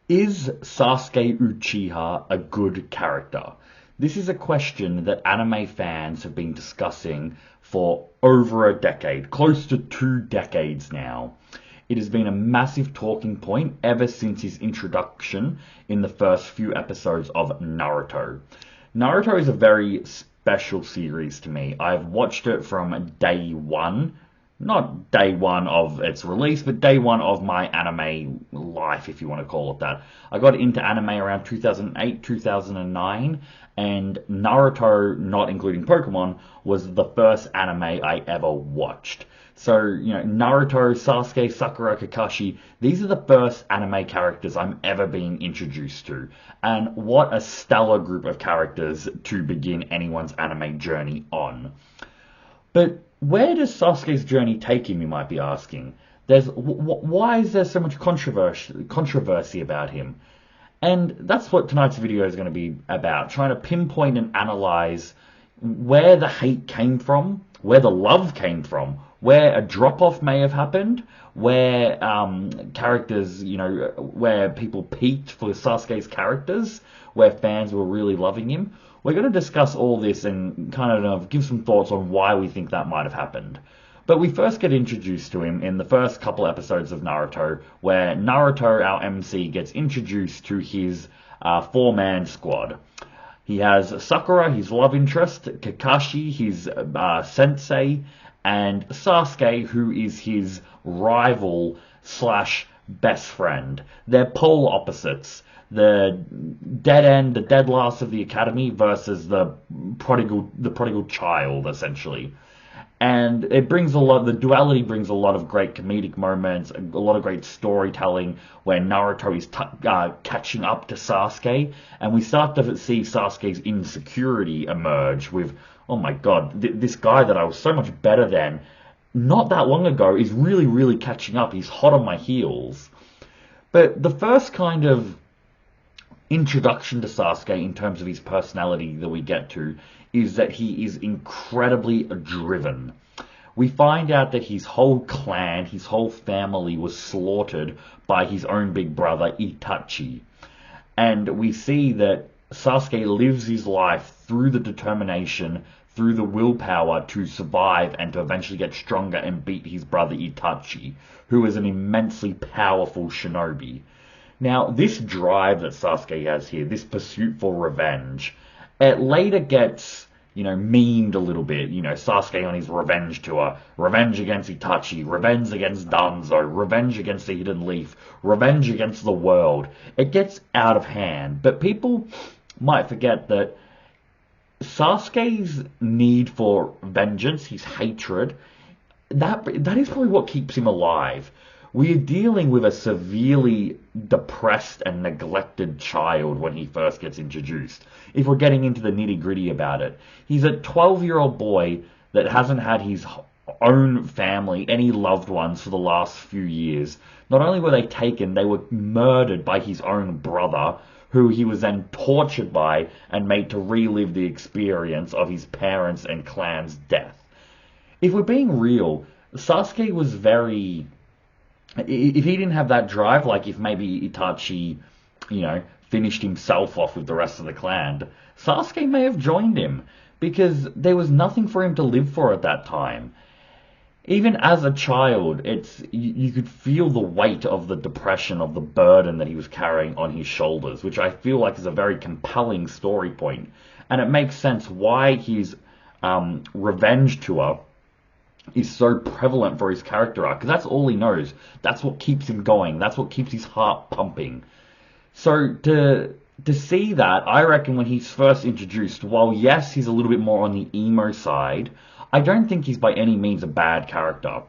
Is Sasuke Uchiha a good character? This is a question that anime fans have been discussing for over a decade, close to 2 decades now. It has been a massive talking point ever since his introduction in the first few episodes of Naruto. Naruto is a very special series to me. I've watched it from day one, not day one of its release, but day one of my anime life, if you want to call it that. I got into anime around 2008, 2009, and Naruto, not including Pokemon, was the first anime I ever watched. So, Naruto, Sasuke, Sakura, Kakashi, these are the first anime characters I'm ever being introduced to. And what a stellar group of characters to begin anyone's anime journey on. But where does Sasuke's journey take him, you might be asking? Why is there so much controversy about him? And that's what tonight's video is going to be about, trying to pinpoint and analyze where the hate came from, where the love came from, where a drop-off may have happened, where characters, where people peaked for Sasuke's characters, where fans were really loving him. We're going to discuss all this and kind of give some thoughts on why we think that might have happened. But we first get introduced to him in the first couple episodes of Naruto, where Naruto, our MC, gets introduced to his four-man squad. He has Sakura, his love interest, Kakashi, his sensei, and Sasuke, who is his rival slash best friend. They're polar opposites. The the dead last of the academy versus the prodigal child, essentially. And it brings a lot, the duality brings a lot of great comedic moments, a lot of great storytelling where Naruto is catching up to Sasuke, and we start to see Sasuke's insecurity emerge with, oh my god, this guy that I was so much better than not that long ago is really, really catching up. He's hot on my heels. But the first kind of introduction to Sasuke in terms of his personality that we get to is that he is incredibly driven. We find out that his whole clan, his whole family was slaughtered by his own big brother Itachi. And we see that Sasuke lives his life through the determination, through the willpower to survive and to eventually get stronger and beat his brother Itachi, who is an immensely powerful shinobi. Now, this drive that Sasuke has here, this pursuit for revenge, it later gets, memed a little bit. Sasuke on his revenge tour. Revenge against Itachi, revenge against Danzo, revenge against the Hidden Leaf, revenge against the world. It gets out of hand, but people might forget that Sasuke's need for vengeance, his hatred, that is probably what keeps him alive. We are dealing with a severely depressed and neglected child when he first gets introduced. If we're getting into the nitty-gritty about it, he's a 12-year-old boy that hasn't had his own family, any loved ones for the last few years. Not only were they taken, they were murdered by his own brother, who he was then tortured by and made to relive the experience of his parents' and clan's death. If we're being real, Sasuke was very... If he didn't have that drive, like if maybe Itachi, finished himself off with the rest of the clan, Sasuke may have joined him, because there was nothing for him to live for at that time. Even as a child, you could feel the weight of the depression, of the burden that he was carrying on his shoulders, which I feel like is a very compelling story point. And it makes sense why his revenge tour is so prevalent for his character arc, because that's all he knows. That's what keeps him going. That's what keeps his heart pumping. So to see that, I reckon when he's first introduced, while yes, he's a little bit more on the emo side, I don't think he's by any means a bad character.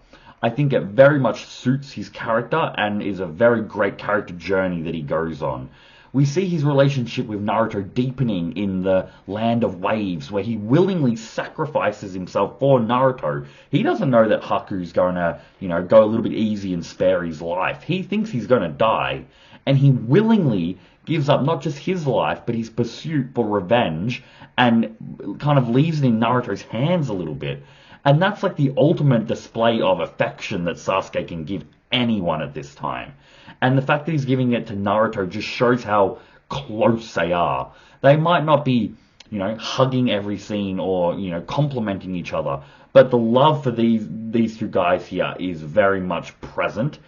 I think it very much suits his character and is a very great character journey that he goes on. We see his relationship with Naruto deepening in the Land of Waves, where he willingly sacrifices himself for Naruto. He doesn't know that Haku's going to, go a little bit easy and spare his life. He thinks he's going to die, and he willingly gives up not just his life, but his pursuit for revenge, and kind of leaves it in Naruto's hands a little bit. And that's like the ultimate display of affection that Sasuke can give anyone at this time. And the fact that he's giving it to Naruto just shows how close they are. They might not be, hugging every scene or, complimenting each other, but the love for these two guys here is very much present,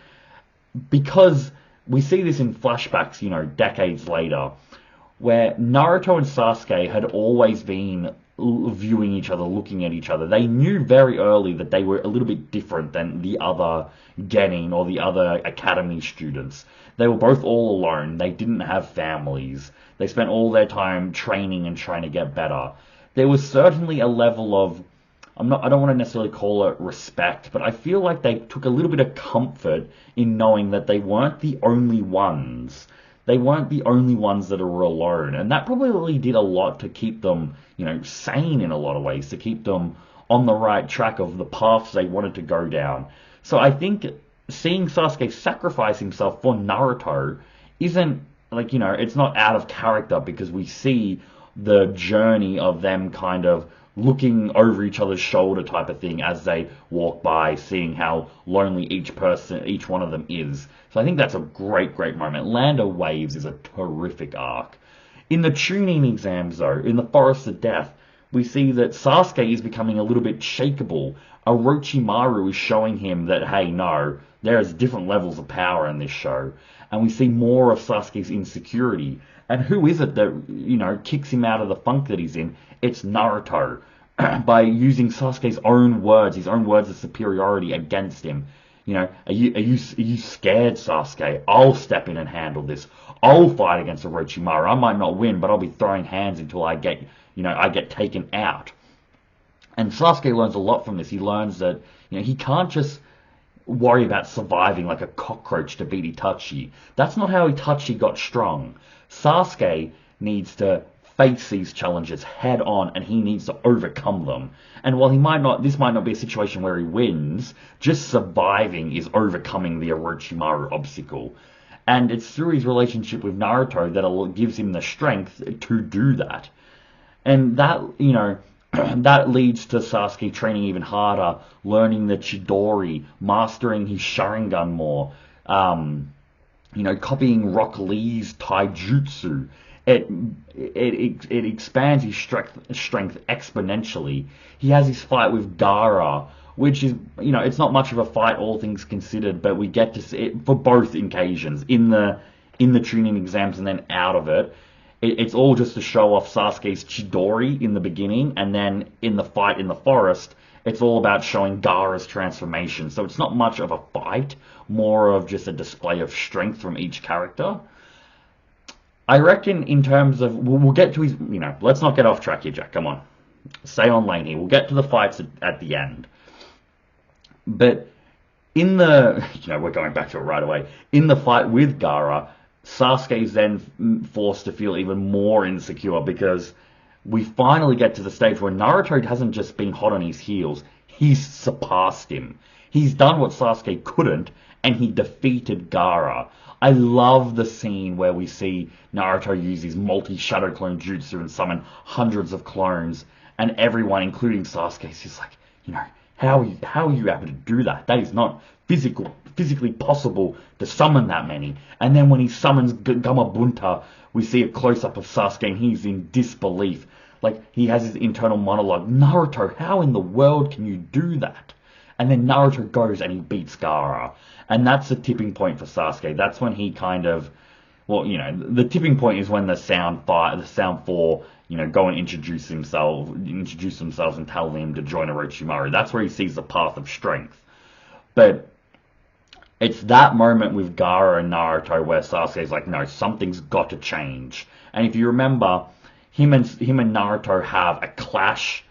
because we see this in flashbacks, decades later, where Naruto and Sasuke had always been viewing each other, looking at each other. They knew very early that they were a little bit different than the other Genin or the other academy students. They were both all alone. They didn't have families. They spent all their time training and trying to get better. There was certainly a level of, I don't want to necessarily call it respect, but I feel like they took a little bit of comfort in knowing that they weren't the only ones. They weren't the only ones that were alone, and that probably did a lot to keep them, sane in a lot of ways, to keep them on the right track of the paths they wanted to go down. So I think seeing Sasuke sacrifice himself for Naruto isn't, it's not out of character, because we see the journey of them kind of looking over each other's shoulder type of thing as they walk by, seeing how lonely each one of them is. So I think that's a great, great moment. Land of Waves is a terrific arc. In the Chunin exams, though, in the Forest of Death, we see that Sasuke is becoming a little bit shakeable. Orochimaru is showing him that, hey, no, there's different levels of power in this show. And we see more of Sasuke's insecurity. And who is it that, kicks him out of the funk that he's in? It's Naruto. By using Sasuke's own words, his own words of superiority against him. Are you scared, Sasuke? I'll step in and handle this. I'll fight against Orochimaru. I might not win, but I'll be throwing hands until I get taken out. And Sasuke learns a lot from this. He learns that, he can't just worry about surviving like a cockroach to beat Itachi. That's not how Itachi got strong. Sasuke needs to face these challenges head on, and he needs to overcome them. And while this might not be a situation where he wins, just surviving is overcoming the Orochimaru obstacle. And it's through his relationship with Naruto that gives him the strength to do that. And that, that leads to Sasuke training even harder, learning the Chidori, mastering his Sharingan more, copying Rock Lee's Taijutsu. It expands his strength exponentially. He has his fight with Gaara, which is, it's not much of a fight, all things considered, but we get to see it for both occasions, in the Chunin exams and then out of it. It's all just to show off Sasuke's Chidori in the beginning, and then in the fight in the forest, it's all about showing Gaara's transformation. So it's not much of a fight, more of just a display of strength from each character. I reckon in terms of, we'll get to his, let's not get off track here, Jack, come on. Stay on lane here. We'll get to the fights at the end. But in the, we're going back to it right away. In the fight with Gaara, Sasuke is then forced to feel even more insecure, because we finally get to the stage where Naruto hasn't just been hot on his heels, he's surpassed him. He's done what Sasuke couldn't, and he defeated Gaara. I love the scene where we see Naruto use his multi-shadow clone jutsu and summon hundreds of clones, and everyone, including Sasuke, is just like, how are you able to do that? That is not physically possible to summon that many. And then when he summons Gamabunta, we see a close-up of Sasuke, and he's in disbelief. Like, he has his internal monologue, Naruto, how in the world can you do that? And then Naruto goes and he beats Gaara. And that's the tipping point for Sasuke. That's when he kind of, the tipping point is when the Sound 4, go and introduce themselves and tell him to join Orochimaru. That's where he sees the path of strength. But it's that moment with Gaara and Naruto where Sasuke's like, no, something's got to change. And if you remember, him and Naruto have a clash,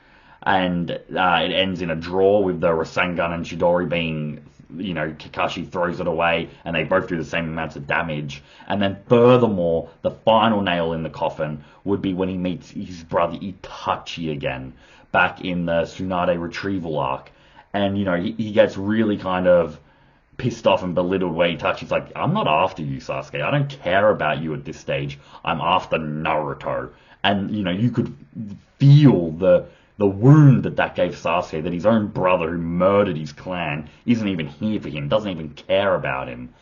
and it ends in a draw with the Rasengan and Chidori being, Kakashi throws it away, and they both do the same amounts of damage. And then furthermore, the final nail in the coffin would be when he meets his brother Itachi again, back in the Tsunade retrieval arc. And, he gets really kind of pissed off and belittled where Itachi's like, I'm not after you, Sasuke. I don't care about you at this stage. I'm after Naruto. And, you could feel the the wound that gave Sasuke, that his own brother who murdered his clan isn't even here for him, doesn't even care about him.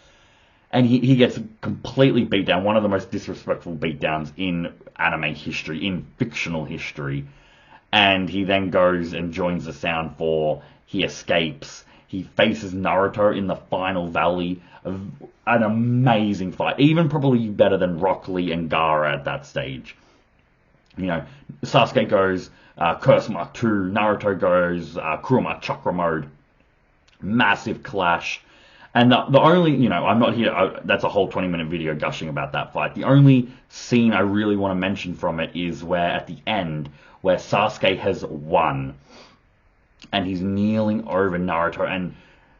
And he gets completely beat down, one of the most disrespectful beatdowns in anime history, in fictional history. And he then goes and joins the Sound Four. He escapes. He faces Naruto in the final valley. An amazing fight, even probably better than Rock Lee and Gaara at that stage. You know, Sasuke goes Curse Mark 2, Naruto goes Kurama Chakra Mode. Massive clash. And the only, I'm not here, that's a whole 20-minute video gushing about that fight. The only scene I really want to mention from it is where, at the end, where Sasuke has won. And he's kneeling over Naruto. And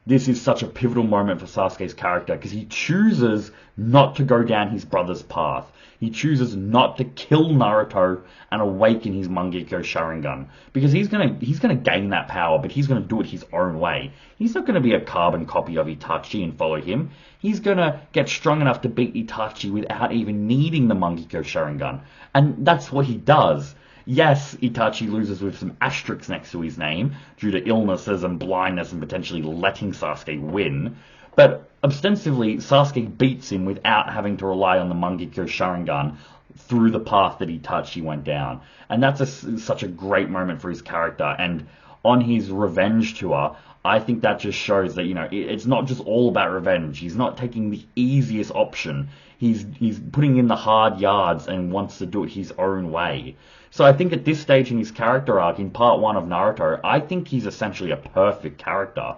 this is such a pivotal moment for Sasuke's character, because he chooses not to go down his brother's path. He chooses not to kill Naruto and awaken his Mangekyo Sharingan, because he's gonna gain that power, but he's gonna do it his own way. He's not gonna be a carbon copy of Itachi and follow him. He's gonna get strong enough to beat Itachi without even needing the Mangekyo Sharingan, and that's what he does. Yes, Itachi loses with some asterisks next to his name due to illnesses and blindness and potentially letting Sasuke win, but ostensibly Sasuke beats him without having to rely on the Mangekyo Sharingan through the path that Itachi went down. And that's such a great moment for his character. And on his revenge tour, I think that just shows that, it's not just all about revenge. He's not taking the easiest option. He's putting in the hard yards and wants to do it his own way. So I think at this stage in his character arc, in part 1 of Naruto, I think he's essentially a perfect character.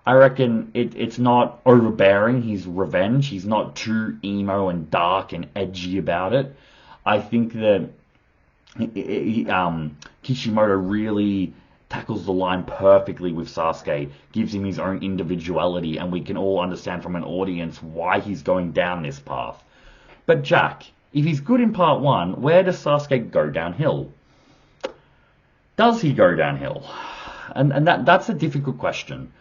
I reckon it's not overbearing, his revenge. He's not too emo and dark and edgy about it. I think that Kishimoto really tackles the line perfectly with Sasuke, gives him his own individuality, and we can all understand from an audience why he's going down this path. But Jack, if he's good in part 1, where does Sasuke go downhill? Does he go downhill? And that's a difficult question.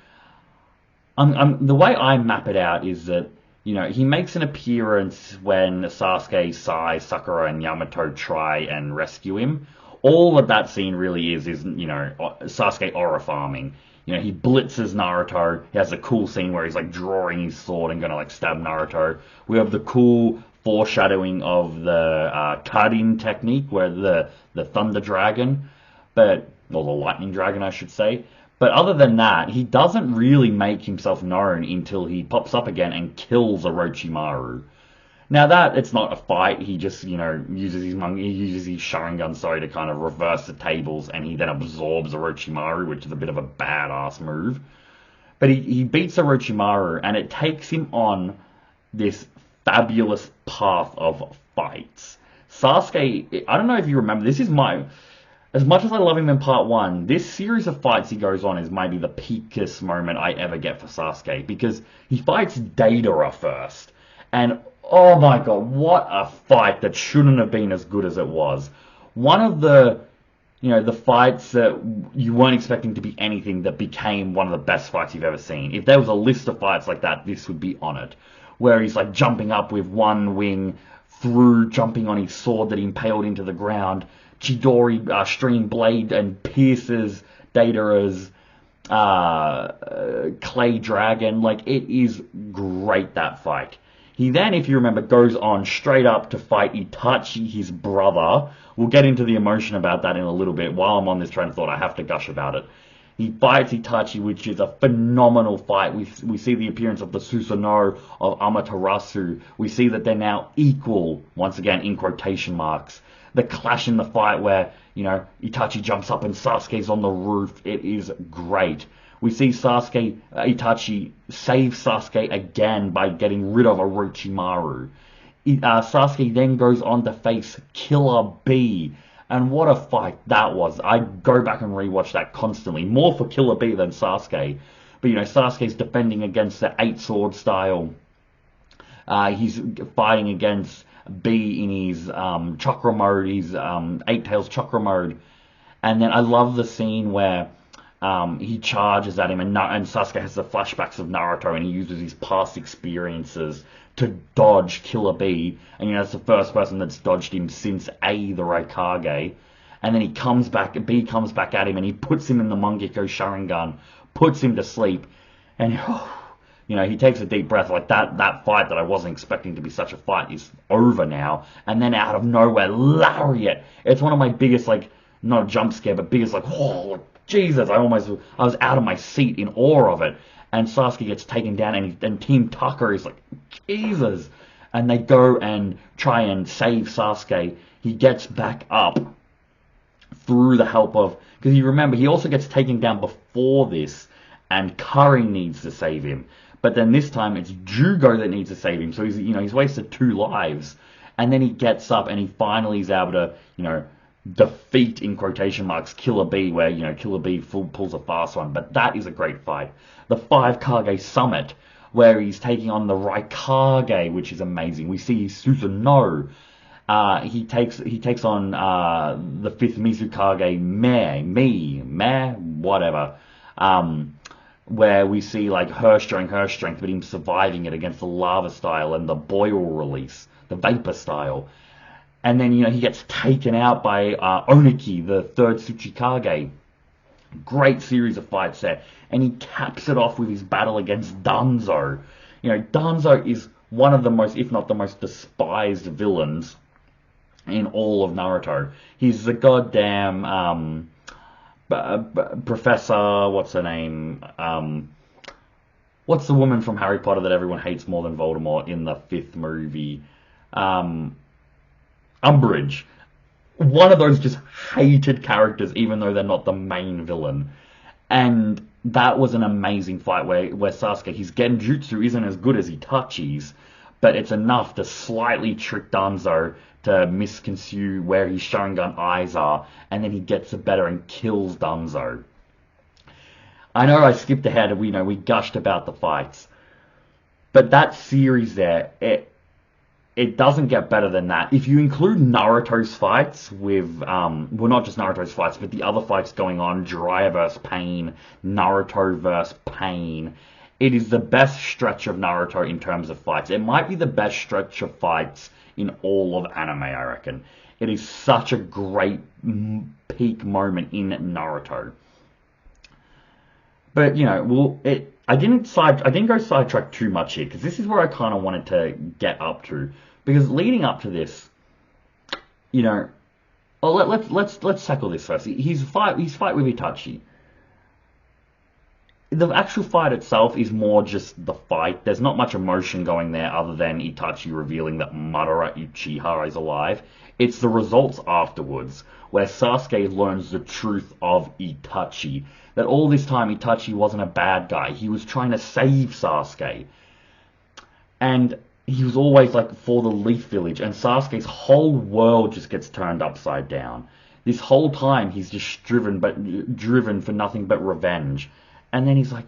The way I map it out is that, he makes an appearance when Sasuke, Sai, Sakura, and Yamato try and rescue him. All that scene really is Sasuke aura farming. He blitzes Naruto. He has a cool scene where he's drawing his sword and gonna stab Naruto. We have the cool foreshadowing of the Karin technique, where the Thunder Dragon, or the Lightning Dragon, I should say. But other than that, he doesn't really make himself known until he pops up again and kills Orochimaru. Now that it's not a fight, he just uses his Sharingan, to kind of reverse the tables, and he then absorbs Orochimaru, which is a bit of a badass move. But he beats Orochimaru, and it takes him on this fabulous path of fights. Sasuke, I don't know if you remember, as much as I love him in part 1, this series of fights he goes on is maybe the peakest moment I ever get for Sasuke, because he fights Deidara first, and oh my god, what a fight that shouldn't have been as good as it was. One of the fights that you weren't expecting to be anything that became one of the best fights you've ever seen. If there was a list of fights like that, this would be on it. Where he's jumping up with one wing, through jumping on his sword that he impaled into the ground, Chidori stream blade and pierces Deidara's clay dragon. It is great, that fight. He then, if you remember, goes on straight up to fight Itachi, his brother. We'll get into the emotion about that in a little bit. While I'm on this train of thought, I have to gush about it. He fights Itachi, which is a phenomenal fight. We see the appearance of the Susanoo of Amaterasu. We see that they're now equal, once again, in quotation marks. The clash in the fight where, Itachi jumps up and Sasuke's on the roof. It is great. We see Itachi save Sasuke again by getting rid of Orochimaru. Sasuke then goes on to face Killer Bee. And what a fight that was. I go back and rewatch that constantly. More for Killer Bee than Sasuke. But, Sasuke's defending against the 8-sword style. He's fighting against Bee in his chakra mode, his 8-tails chakra mode. And then I love the scene where he charges at him, and Sasuke has the flashbacks of Naruto, and he uses his past experiences to dodge Killer Bee. And, it's the first person that's dodged him since the Hokage. and then B comes back at him, and he puts him in the Mangekyo Sharingan, puts him to sleep, and he takes a deep breath. Like that fight that I wasn't expecting to be such a fight is over now. And then out of nowhere, lariat. It's one of my biggest, like, not a jump scare, but biggest, like, oh, Jesus, I was out of my seat in awe of it. And Sasuke gets taken down, and Team Tucker is like, Jesus. And they go and try and save Sasuke. He gets back up through the help of, because you remember, he also gets taken down before this, and Curry needs to save him. But then this time it's Jugo that needs to save him. So he's wasted 2 lives. And then he gets up and he finally is able to, defeat, in quotation marks, Killer B, where, Killer B pulls a fast one. But that is a great fight. The 5 Kage Summit, where he's taking on the Raikage, which is amazing. We see Susanoo. He takes on the 5th Mizukage, whatever. Where we see, like, her showing her strength, but him surviving it against the lava style and the boil release, the vapor style. And then, he gets taken out by Oniki, the 3rd Tsuchikage. Great series of fights there. And he caps it off with his battle against Danzo. Danzo is one of the most, if not the most despised villains in all of Naruto. He's the goddamn... Professor, what's her name? What's the woman from Harry Potter that everyone hates more than Voldemort in the 5th movie? Umbridge. One of those just hated characters, even though they're not the main villain. And that was an amazing fight where Sasuke, his Genjutsu isn't as good as Itachi's, but it's enough to slightly trick Danzo to misconceive where his Sharingan eyes are, and then he gets it better and kills Danzo. I know I skipped ahead, and we gushed about the fights, but that series there, it doesn't get better than that. If you include Naruto's fights with, not just Naruto's fights, but the other fights going on, Jiraiya vs. Pain, Naruto vs. Pain, it is the best stretch of Naruto in terms of fights. It might be the best stretch of fights in all of anime, I reckon. It is such a great peak moment in Naruto. But I didn't go sidetrack too much here, because this is where I kind of wanted to get up to. Because leading up to this, let's tackle this first. His fight with Itachi. The actual fight itself is more just the fight. There's not much emotion going there other than Itachi revealing that Madara Uchiha is alive. It's the results afterwards, where Sasuke learns the truth of Itachi. That all this time Itachi wasn't a bad guy. He was trying to save Sasuke. And he was always like for the Leaf Village. And Sasuke's whole world just gets turned upside down. This whole time he's just driven for nothing but revenge. And then he's like,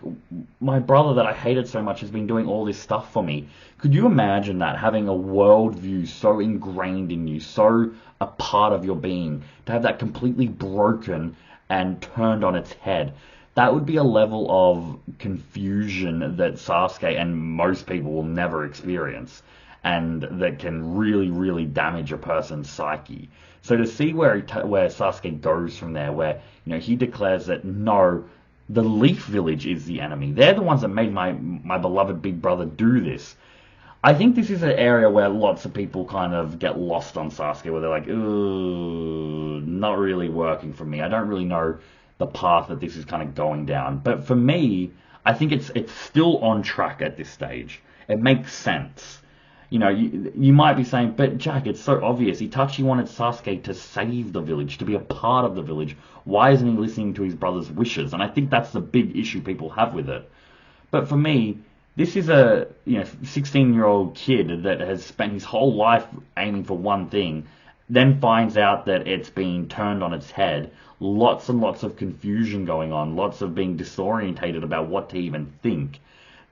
my brother that I hated so much has been doing all this stuff for me. Could you imagine that, having a worldview so ingrained in you, so a part of your being, to have that completely broken and turned on its head? That would be a level of confusion that Sasuke and most people will never experience, and that can really, really damage a person's psyche. So to see where Sasuke goes from there, where he declares that no, the Leaf Village is the enemy. They're the ones that made my beloved big brother do this. I think this is an area where lots of people kind of get lost on Sasuke, where they're like, ooh, not really working for me. I don't really know the path that this is kind of going down. But for me, I think it's still on track at this stage. It makes sense. You might be saying, but Jack, it's so obvious. Itachi wanted Sasuke to save the village, to be a part of the village. Why isn't he listening to his brother's wishes? And I think that's the big issue people have with it. But for me, this is a 16-year-old kid that has spent his whole life aiming for one thing, then finds out that it's been turned on its head. Lots and lots of confusion going on, lots of being disorientated about what to even think.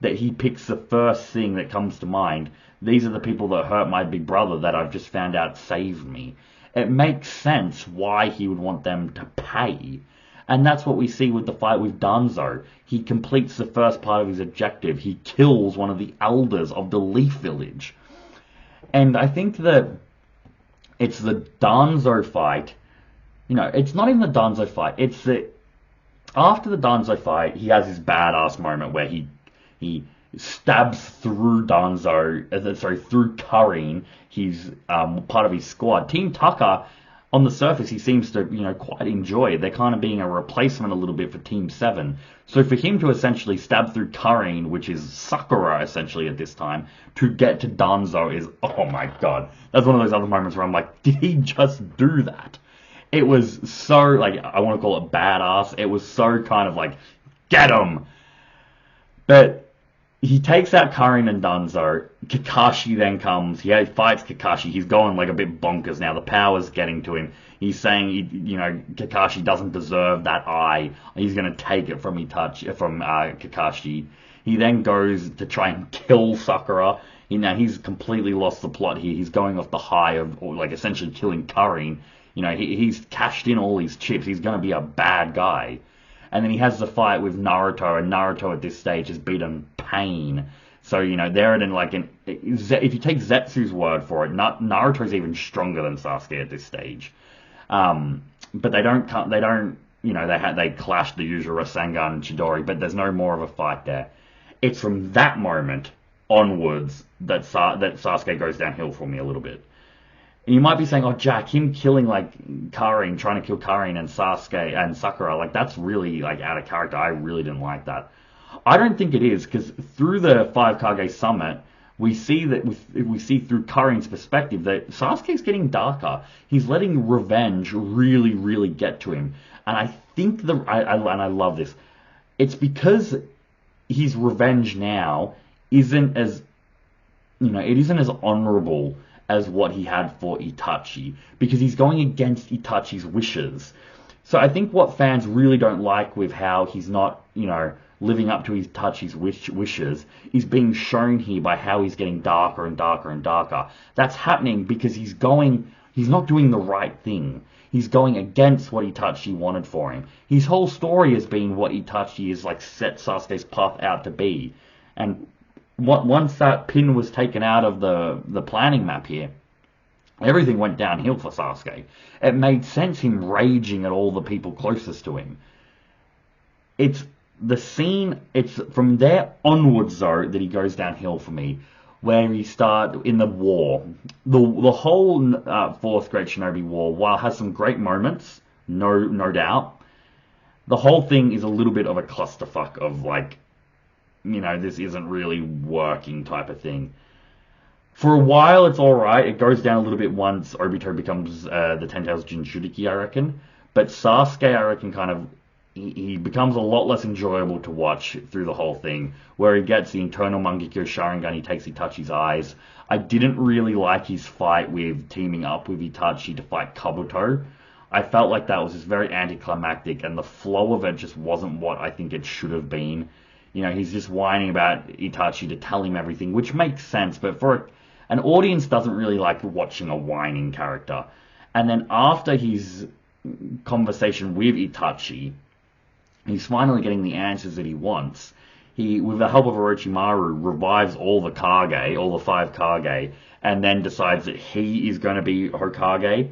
That he picks the first thing that comes to mind. These are the people that hurt my big brother that I've just found out saved me. It makes sense why he would want them to pay. And that's what we see with the fight with Danzo. He completes the first part of his objective. He kills one of the elders of the Leaf Village. And I think that it's the Danzo fight it's not in the Danzo fight. It's the after the Danzo fight, he has his badass moment where he stabs through Danzo, sorry, through Karin. He's part of his squad. Team Tucker, on the surface, he seems to quite enjoy. They're kind of being a replacement a little bit for Team 7. So for him to essentially stab through Karin, which is Sakura essentially at this time, to get to Danzo is, oh my god. That's one of those other moments where I'm like, did he just do that? It was so, like, I want to call it badass. It was so kind of like, get him! But he takes out Karin and Danzo. Kakashi then comes. He fights Kakashi. He's going like a bit bonkers now. The power's getting to him. He's saying, Kakashi doesn't deserve that eye. He's going to take it from Kakashi. He then goes to try and kill Sakura. He's completely lost the plot here. He's going off the high of, like, essentially killing Karin. He's cashed in all his chips. He's going to be a bad guy. And then he has the fight with Naruto, and Naruto at this stage has beaten Pain. So, they're in like if you take Zetsu's word for it, Naruto's even stronger than Sasuke at this stage. But they they clash the usual Rasengan and Chidori, but there's no more of a fight there. It's from that moment onwards that Sasuke goes downhill for me a little bit. And you might be saying, oh, Jack, him killing, like, Karin, trying to kill Karin and Sasuke and Sakura, like, that's really, like, out of character. I really didn't like that. I don't think it is, because through the Five Kage Summit, we see through Karin's perspective that Sasuke's getting darker. He's letting revenge really, really get to him. And I think and I love this. It's because his revenge now isn't as, it isn't as honorable as what he had for Itachi, because he's going against Itachi's wishes. So I think what fans really don't like with how he's not, living up to Itachi's wishes is being shown here by how he's getting darker and darker and darker. That's happening because he's not doing the right thing. He's going against what Itachi wanted for him. His whole story has been what Itachi has, like, set Sasuke's path out to be. And once that pin was taken out of the planning map here, everything went downhill for Sasuke. It made sense him raging at all the people closest to him. It's from there onwards, though, that he goes downhill for me, where he starts in the war. The whole Fourth Great Shinobi War, while it has some great moments, no doubt, the whole thing is a little bit of a clusterfuck of, like, this isn't really working type of thing. For a while, it's alright. It goes down a little bit once Obito becomes the Ten Tails Jinchuriki, I reckon. But Sasuke, I reckon, kind of, he becomes a lot less enjoyable to watch through the whole thing, where he gets the internal Mangekyo Sharingan, he takes Itachi's eyes. I didn't really like his fight with teaming up with Itachi to fight Kabuto. I felt like that was just very anticlimactic, and the flow of it just wasn't what I think it should have been. He's just whining about Itachi to tell him everything, which makes sense, but for an audience doesn't really like watching a whining character. And then after his conversation with Itachi, he's finally getting the answers that he wants. He, with the help of Orochimaru, revives all the five Kage, and then decides that he is going to be Hokage.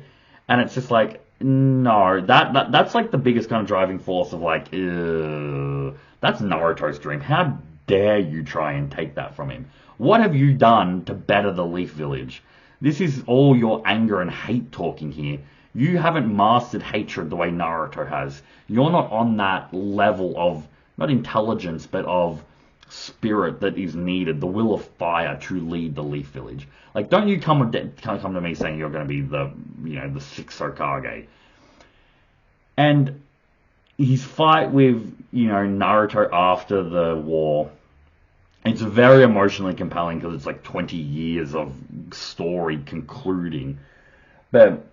And it's just like, no, that's like the biggest kind of driving force of, like, that's Naruto's dream. How dare you try and take that from him? What have you done to better the Leaf Village? This is all your anger and hate talking here. You haven't mastered hatred the way Naruto has. You're not on that level of, not intelligence, but of spirit that is needed, the will of fire to lead the Leaf Village. Like, don't you come to me saying you're going to be the sixth Hokage. And his fight with, Naruto after the war, it's very emotionally compelling because it's like 20 years of story concluding. But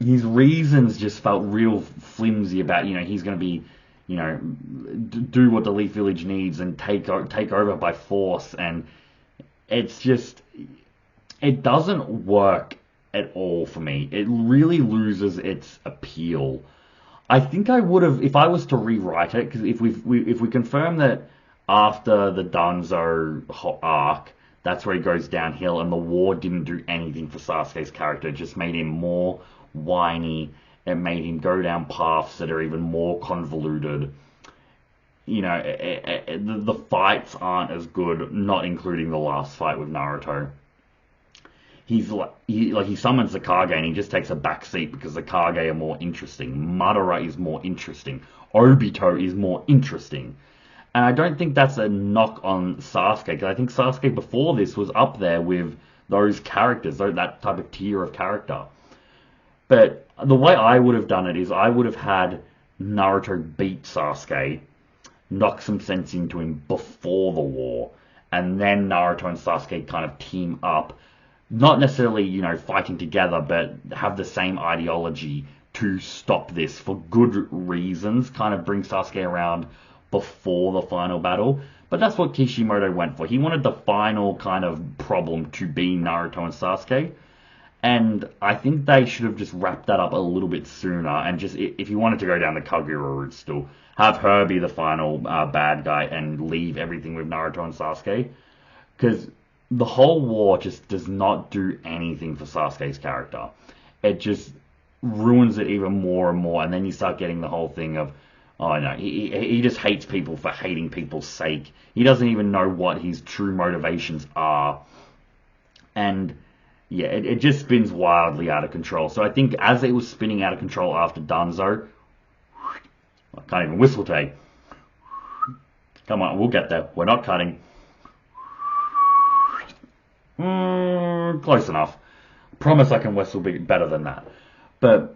his reasons just felt real flimsy about, he's going to be, do what the Leaf Village needs and take over by force. And it's just, it doesn't work at all for me. It really loses its appeal. I think I would have, if I was to rewrite it, because if we confirm that after the Danzo arc, that's where he goes downhill, and the war didn't do anything for Sasuke's character. It just made him more whiny It made him go down paths that are even more convoluted. The fights aren't as good, not including the last fight with Naruto. He summons the Kage and he just takes a back seat because the Kage are more interesting. Madara is more interesting. Obito is more interesting. And I don't think that's a knock on Sasuke, because I think Sasuke before this was up there with those characters, that type of tier of character. But the way I would have done it is I would have had Naruto beat Sasuke, knock some sense into him before the war, and then Naruto and Sasuke kind of team up. Not necessarily, fighting together, but have the same ideology to stop this for good reasons, kind of bring Sasuke around before the final battle. But that's what Kishimoto went for. He wanted the final kind of problem to be Naruto and Sasuke. And I think they should have just wrapped that up a little bit sooner. And just, if you wanted to go down the Kagura route still, have her be the final bad guy and leave everything with Naruto and Sasuke. Because the whole war just does not do anything for Sasuke's character. It just ruins it even more and more. And then you start getting the whole thing of, oh no, he just hates people for hating people's sake. He doesn't even know what his true motivations are. And yeah, it just spins wildly out of control. So I think as it was spinning out of control after Danzo, I can't even whistle today. Come on, we'll get there. We're not cutting. Close enough. Promise I can whistle better than that. But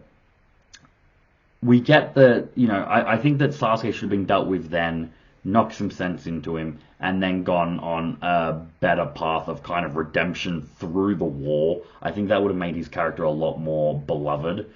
we get I think that Sasuke should have been dealt with then, knocked some sense into him, and then gone on a better path of kind of redemption through the war. I think that would have made his character a lot more beloved.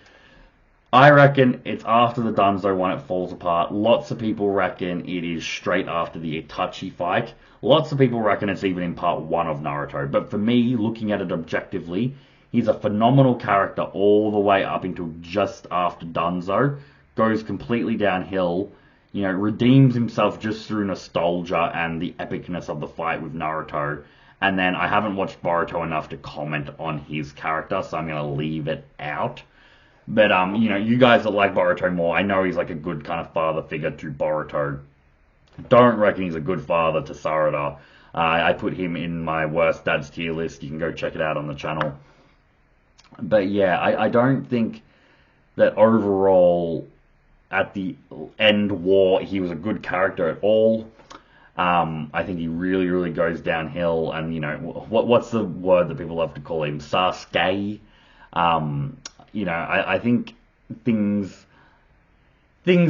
I reckon it's after the Danzo one it falls apart. Lots of people reckon it is straight after the Itachi fight. Lots of people reckon it's even in part 1 of Naruto. But for me, looking at it objectively, he's a phenomenal character all the way up until just after Danzo. Goes completely downhill. Redeems himself just through nostalgia and the epicness of the fight with Naruto. And then I haven't watched Boruto enough to comment on his character, so I'm going to leave it out. But, you guys that like Boruto more, I know he's like a good kind of father figure to Boruto. Don't reckon he's a good father to Sarada. I put him in my worst dad's tier list. You can go check it out on the channel. But yeah, I don't think that overall, at the end war, he was a good character at all. I think he really, really goes downhill. And, what's the word that people love to call him? Sasuke. I think things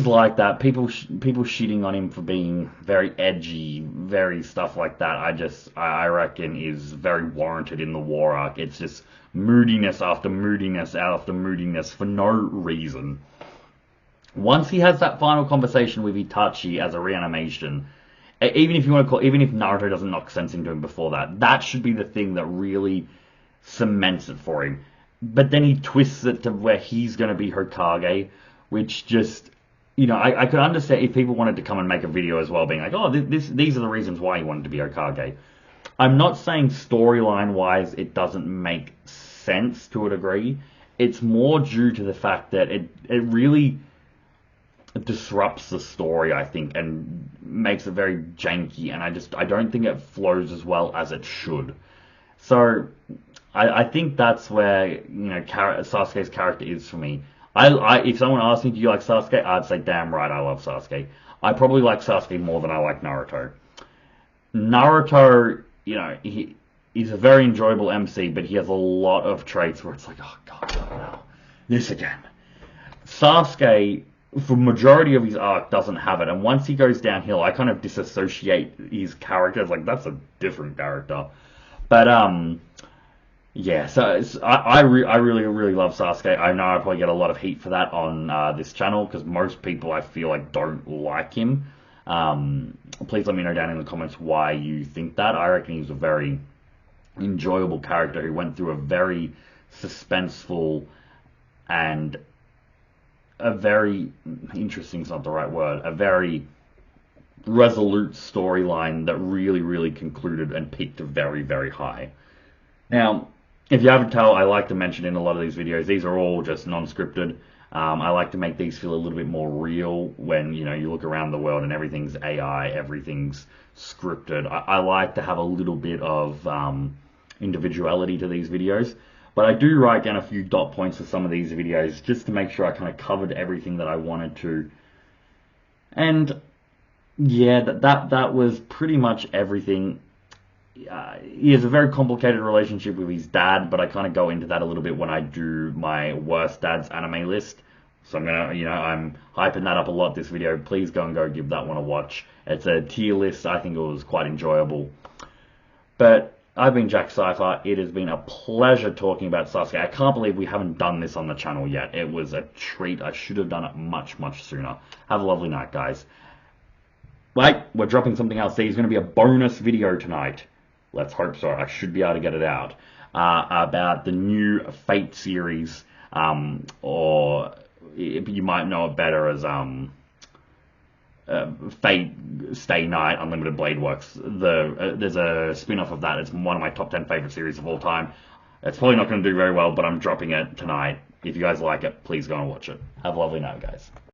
like that, people shitting on him for being very edgy, very stuff like that, I reckon is very warranted in the war arc. It's just moodiness after moodiness after moodiness for no reason. Once he has that final conversation with Itachi as a reanimation, even if Naruto doesn't knock sense into him before that should be the thing that really cements it for him. But then he twists it to where he's going to be Hokage, which just, I could understand if people wanted to come and make a video as well, being like, oh, these are the reasons why he wanted to be Hokage. I'm not saying storyline-wise it doesn't make sense to a degree. It's more due to the fact that it really disrupts the story, I think, and makes it very janky, and I don't think it flows as well as it should. So I think that's where Sasuke's character is for me. If someone asked me, do you like Sasuke? I'd say, damn right, I love Sasuke. I probably like Sasuke more than I like Naruto. Naruto, he's a very enjoyable MC, but he has a lot of traits where it's like, oh god, no, this again. Sasuke, for majority of his arc, doesn't have it, and once he goes downhill, I kind of disassociate his character. It's like, that's a different character. But yeah, so I really, really love Sasuke. I know I probably get a lot of heat for that on this channel, because most people, I feel like, don't like him. Please let me know down in the comments why you think that. I reckon he's a very enjoyable character who went through a very suspenseful and a very, interesting is not the right word, a very resolute storyline that really, really concluded and peaked very, very high. Now, if you haven't tell, I like to mention in a lot of these videos, these are all just non-scripted. I like to make these feel a little bit more real when, you know, you look around the world and everything's AI, everything's scripted. I like to have a little bit of individuality to these videos. But I do write down a few dot points for some of these videos just to make sure I kind of covered everything that I wanted to. And yeah, that was pretty much everything. He has a very complicated relationship with his dad, but I kind of go into that a little bit when I do my worst dad's anime list. So I'm gonna, you know, I'm hyping that up a lot this video. Please go give that one a watch. It's a tier list. I think it was quite enjoyable. But I've been Jack Cypher. It has been a pleasure talking about Sasuke. I can't believe we haven't done this on the channel yet. It was a treat. I should have done it much sooner. Have a lovely night, guys. Wait, we're dropping something else. There's going to be a bonus video tonight. Let's hope so. I should be able to get it out. About the new Fate series, or you might know it better as Fate Stay Night Unlimited Blade Works. There's a spin-off of that. It's one of my top 10 favorite series of all time. It's probably not going to do very well, but I'm dropping it tonight. If you guys like it, please go and watch it. Have a lovely night, guys.